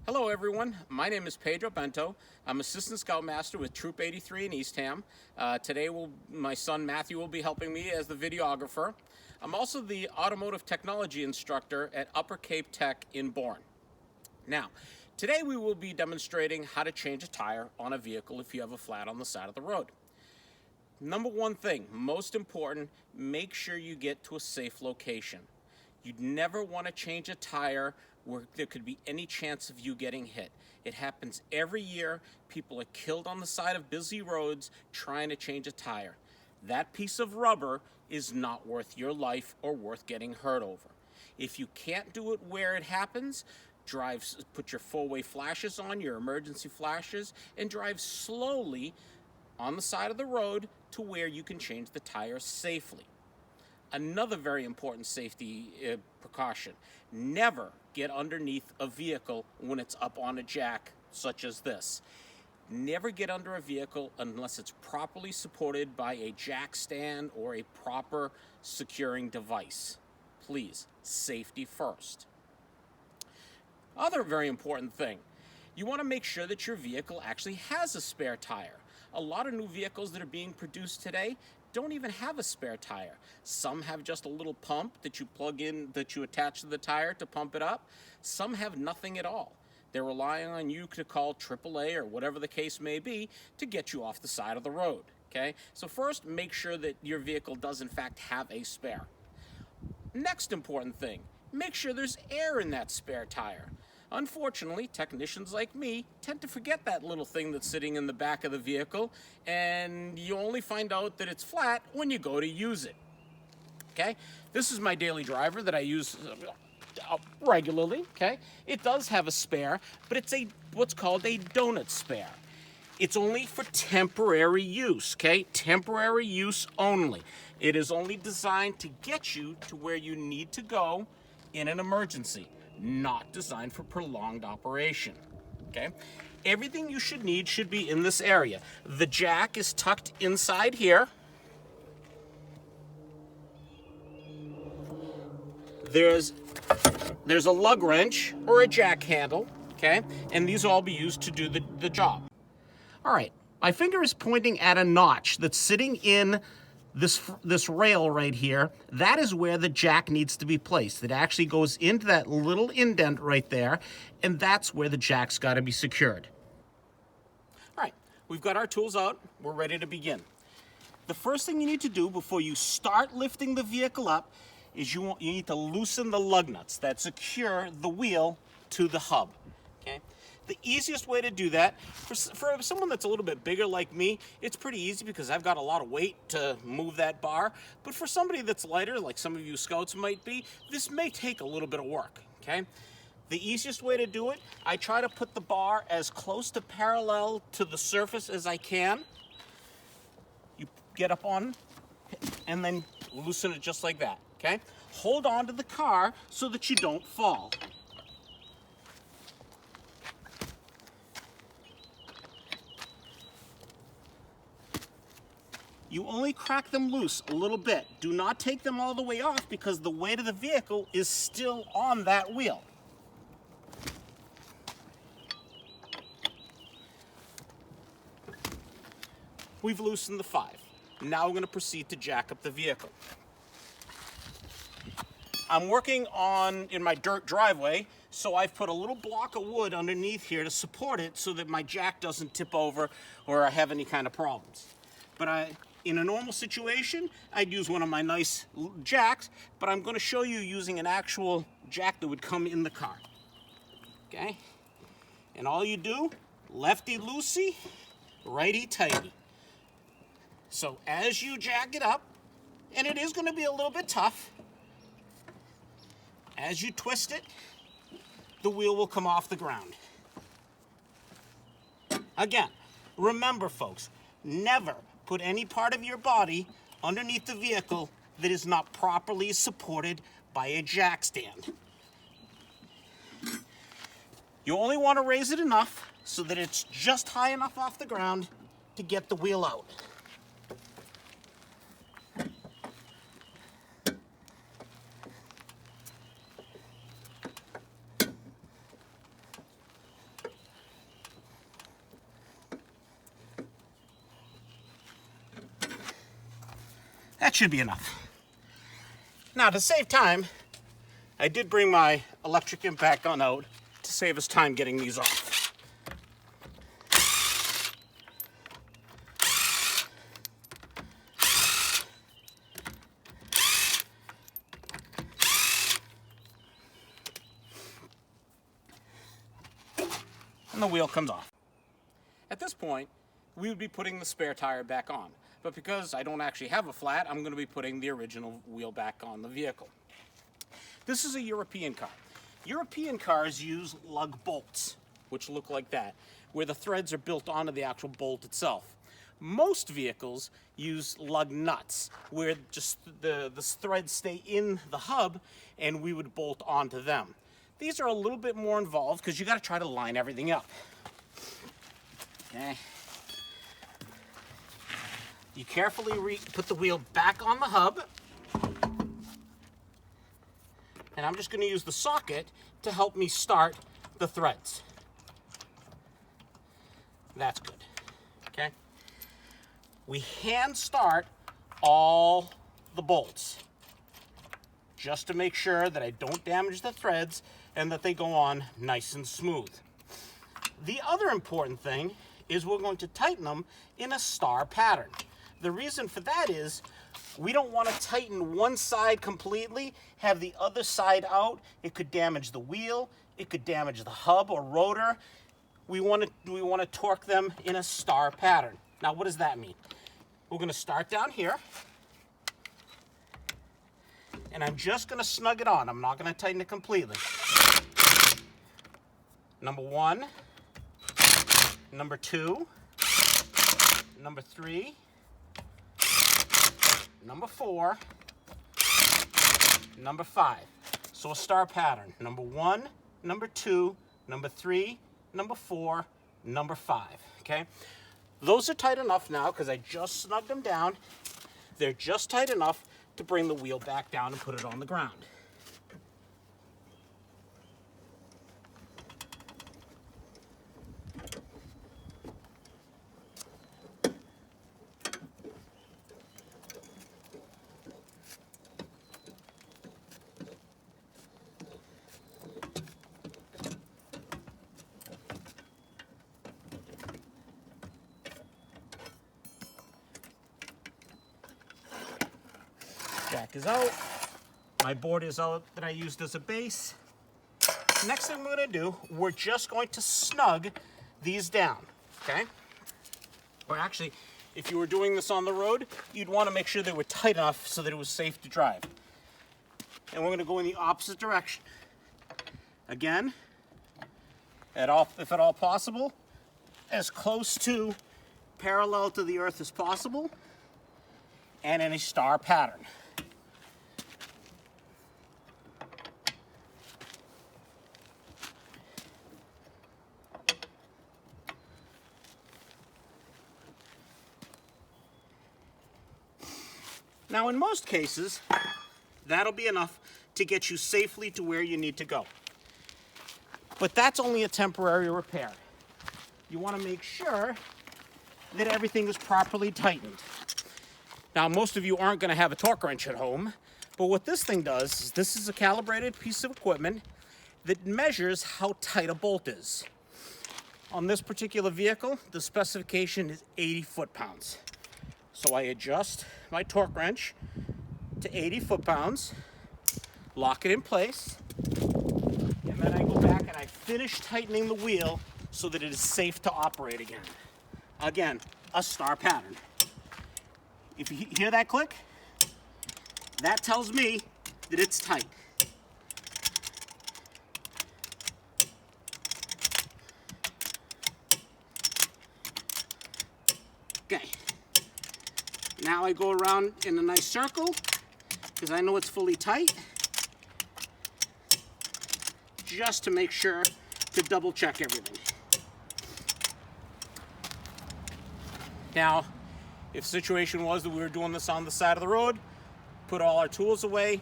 Hello everyone, my name is Pedro Bento. I'm Assistant Scoutmaster with Troop 83 in Eastham. Today my son Matthew will be helping me as the videographer. I'm also the Automotive Technology Instructor at Upper Cape Tech in Bourne. Now, today we will be demonstrating how to change a tire on a vehicle if you have a flat on the side of the road. Number one thing, most important, make sure you get to a safe location. You'd never want to change a tire where there could be any chance of you getting hit. It happens every year. People are killed on the side of busy roads trying to change a tire. That piece of rubber is not worth your life or worth getting hurt over. If you can't do it where it happens, put your four-way flashes on, your emergency flashes, and drive slowly on the side of the road to where you can change the tire safely. Another very important safety precaution, never get underneath a vehicle when it's up on a jack such as this. Never get under a vehicle unless it's properly supported by a jack stand or a proper securing device. Please, safety first. Other very important thing, you want to make sure that your vehicle actually has a spare tire. A lot of new vehicles that are being produced today don't even have a spare tire. Some have just a little pump that you plug in, that you attach to the tire to pump it up. Some have nothing at all. They're relying on you to call AAA or whatever the case may be to get you off the side of the road, okay? So first, make sure that your vehicle does in fact have a spare. Next important thing, make sure there's air in that spare tire. Unfortunately, technicians like me tend to forget that little thing that's sitting in the back of the vehicle, and you only find out that it's flat when you go to use it. Okay? This is my daily driver that I use regularly, okay? It does have a spare, but it's what's called a donut spare. It's only for temporary use, okay? Temporary use only. It is only designed to get you to where you need to go in an emergency. Not designed for prolonged operation, okay? Everything you should need should be in this area. The jack is tucked inside here. There's a lug wrench or a jack handle, okay? And these will all be used to do the job. All right, my finger is pointing at a notch that's sitting in this rail right here. That is where the jack needs to be placed. It actually goes into that little indent right there, and that's where the jack's got to be secured. All right, we've got our tools out. We're ready to begin. The first thing you need to do before you start lifting the vehicle up is you need to loosen the lug nuts that secure the wheel to the hub, okay? The easiest way to do that, for someone that's a little bit bigger like me, it's pretty easy because I've got a lot of weight to move that bar. But for somebody that's lighter, like some of you scouts might be, this may take a little bit of work, okay? The easiest way to do it, I try to put the bar as close to parallel to the surface as I can. You get up on and then loosen it just like that, okay? Hold on to the car so that you don't fall. You only crack them loose a little bit. Do not take them all the way off because the weight of the vehicle is still on that wheel. We've loosened the 5. Now we're going to proceed to jack up the vehicle. I'm working in my dirt driveway, so I've put a little block of wood underneath here to support it so that my jack doesn't tip over or I have any kind of problems. But in a normal situation, I'd use one of my nice jacks, but I'm going to show you using an actual jack that would come in the car. Okay? And all you do, lefty-loosey, righty-tighty. So as you jack it up, and it is going to be a little bit tough, as you twist it, the wheel will come off the ground. Again, remember folks, never put any part of your body underneath the vehicle that is not properly supported by a jack stand. You only want to raise it enough so that it's just high enough off the ground to get the wheel out. that should be enough. Now, to save time, I did bring my electric impact gun out to save us time getting these off. And the wheel comes off. At this point, we would be putting the spare tire back on. But because I don't actually have a flat, I'm going to be putting the original wheel back on the vehicle. This is a European car. European cars use lug bolts, which look like that, where the threads are built onto the actual bolt itself. Most vehicles use lug nuts, where just the threads stay in the hub and we would bolt onto them. These are a little bit more involved because you got to try to line everything up. Okay. You carefully put the wheel back on the hub. And I'm just going to use the socket to help me start the threads. That's good. Okay. We hand start all the bolts just to make sure that I don't damage the threads and that they go on nice and smooth. The other important thing is we're going to tighten them in a star pattern. The reason for that is we don't want to tighten one side completely, have the other side out. It could damage the wheel, it could damage the hub or rotor. We want to torque them in a star pattern. Now, what does that mean? We're going to start down here, and I'm just going to snug it on. I'm not going to tighten it completely. Number 1, number 2, number 3, number 4, number 5. So a star pattern. Number 1, number 2, number 3, number 4, number 5. Okay? Those are tight enough now because I just snugged them down. They're just tight enough to bring the wheel back down and put it on the ground. Jack is out. My board is out that I used as a base. Next thing we're going to do, we're just going to snug these down, okay? Or actually, if you were doing this on the road, you'd want to make sure they were tight enough so that it was safe to drive. And we're going to go in the opposite direction. Again, if at all possible, as close to parallel to the earth as possible, and in a star pattern. Now, in most cases, that'll be enough to get you safely to where you need to go. But that's only a temporary repair. You want to make sure that everything is properly tightened. Now, most of you aren't going to have a torque wrench at home, but what this thing does is this is a calibrated piece of equipment that measures how tight a bolt is. On this particular vehicle, the specification is 80 foot-pounds. So I adjust my torque wrench to 80 foot-pounds, lock it in place, and then I go back and I finish tightening the wheel so that it is safe to operate again. Again, a star pattern. If you hear that click, that tells me that it's tight. Okay. Now I go around in a nice circle because I know it's fully tight, just to make sure to double check everything. Now, if the situation was that we were doing this on the side of the road, put all our tools away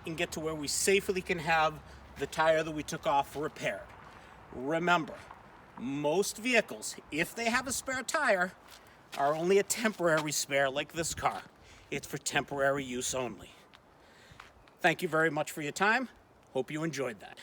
and get to where we safely can have the tire that we took off repaired. Remember, most vehicles, if they have a spare tire, are only a temporary spare like this car. It's for temporary use only. Thank you very much for your time. Hope you enjoyed that.